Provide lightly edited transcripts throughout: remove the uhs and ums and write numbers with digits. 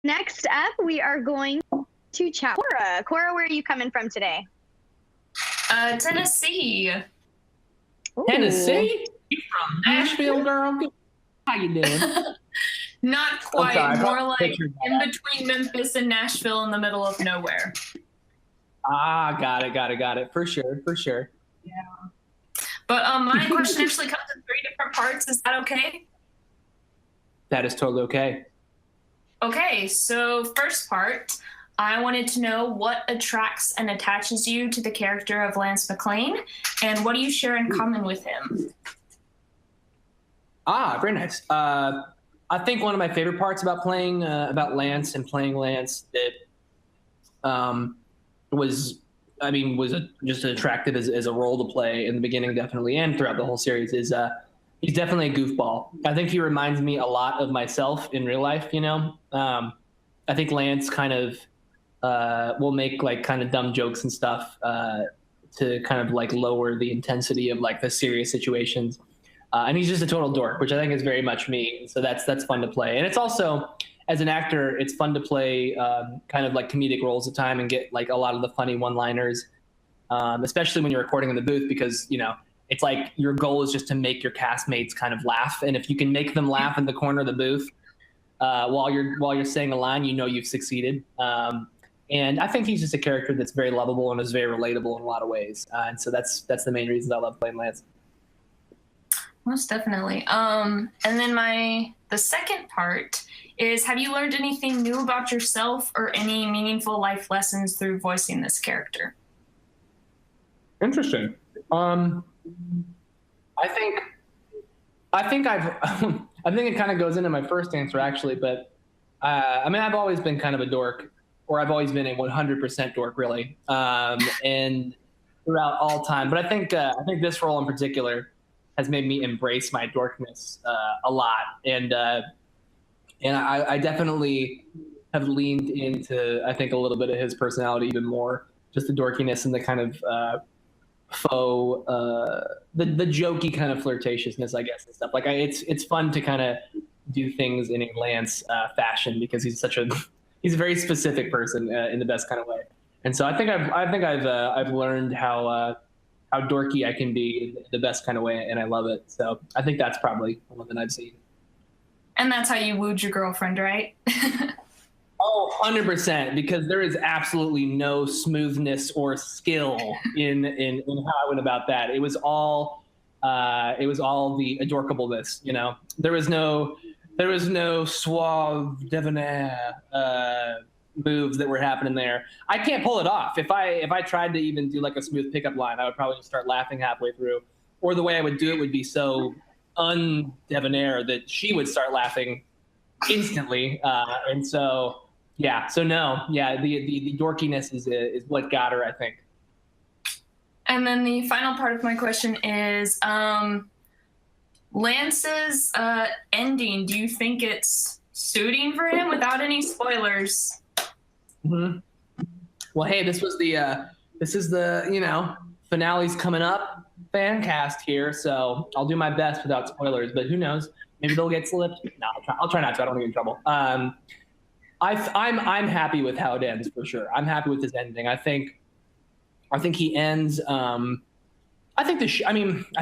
Next up, we are going to chat. Kora. Kora, where are you coming from today? Tennessee. Ooh. Tennessee? You from Nashville, girl? How you doing? Not quite. sorry, More like in between Memphis and Nashville in the middle of nowhere. Got it. For sure. Yeah. But my question actually comes in 3 different parts. Is that okay? That is totally okay. Okay, so first part, I wanted to know what attracts and attaches you to the character of Lance McLean, and what do you share in common with him? Very nice. I think one of my favorite parts about playing Lance and playing Lance that was just as attractive as a role to play in the beginning, definitely, and throughout the whole series is he's definitely a goofball. I think he reminds me a lot of myself in real life. I think Lance kind of will make like kind of dumb jokes and stuff to kind of like lower the intensity of like the serious situations. And he's just a total dork, which I think is very much me. So that's fun to play. And it's also, as an actor, it's fun to play kind of like comedic roles at time and get like a lot of the funny one-liners, especially when you're recording in the booth, because, it's like your goal is just to make your castmates kind of laugh. And if you can make them laugh in the corner of the booth while you're saying a line, you've succeeded. And I think he's just a character that's very lovable and is very relatable in a lot of ways. And so that's the main reason I love playing Lance. Most definitely. And then the second part is, have you learned anything new about yourself or any meaningful life lessons through voicing this character? Interesting. I think it kind of goes into my first answer actually, but I've always been kind of a dork, or I've always been a 100% dork really, and throughout all time. But I think this role in particular has made me embrace my dorkness a lot, and I definitely have leaned into, I think, a little bit of his personality even more, just the dorkiness and the kind of faux, the jokey kind of flirtatiousness, I guess, and stuff. Like it's fun to kind of do things in a Lance fashion, because he's a very specific person in the best kind of way. And so I think I've learned how dorky I can be in the best kind of way, and I love it. So I think that's probably one that I've seen. And that's how you wooed your girlfriend, right? Oh, 100%, because there is absolutely no smoothness or skill in how I went about that. It was all the adorkableness, There was no suave debonair moves that were happening there. I can't pull it off. If I tried to even do like a smooth pickup line, I would probably just start laughing halfway through. Or the way I would do it would be so undebonair that she would start laughing instantly. And so, yeah. So no, yeah, the dorkiness is what got her, I think. And then the final part of my question is, Lance's ending, do you think it's suiting for him without any spoilers? Mm-hmm. Well, hey, this is the finale's coming up, fan cast here, so I'll do my best without spoilers, but who knows? Maybe they'll get slipped. No, I'll try not to. I don't want to get in trouble. I'm happy with how it ends, for sure. I'm happy with his ending. I think he ends. I think I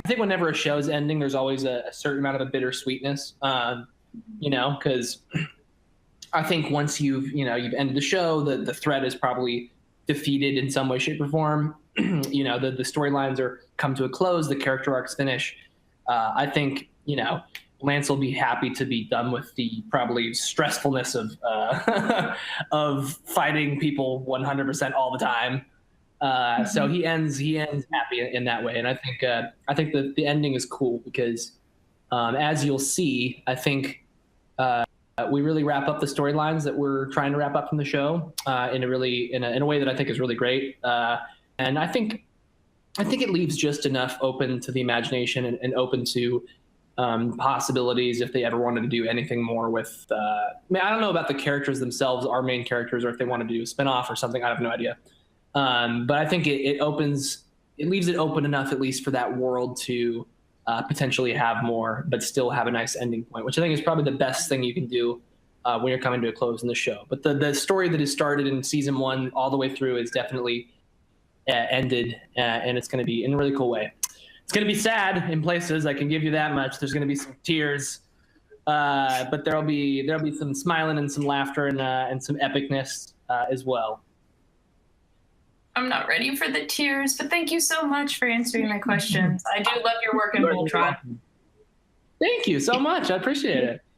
think whenever a show's ending, there's always a certain amount of a bittersweetness. Because I think once you've ended the show, the threat is probably defeated in some way, shape, or form. The storylines are come to a close, the character arcs finish. I think Lance will be happy to be done with the probably stressfulness of fighting people 100% all the time. So he ends happy in that way, and I think that the ending is cool because, as you'll see, I think we really wrap up the storylines that we're trying to wrap up from the show in a way that I think is really great. And I think it leaves just enough open to the imagination and open to possibilities if they ever wanted to do anything more with. I don't know about the characters themselves, our main characters, or if they wanted to do a spinoff or something. I have no idea. But I think it leaves it open enough, at least for that world to potentially have more, but still have a nice ending point, which I think is probably the best thing you can do when you're coming to a close in the show. But the story that is started in season 1 all the way through is definitely ended, and it's going to be in a really cool way. It's going to be sad in places. I can give you that much. There's going to be some tears, but there'll be some smiling and some laughter and some epicness as well. I'm not ready for the tears, but thank you so much for answering my questions. I do love your work in Voltron. Thank you so much. I appreciate it.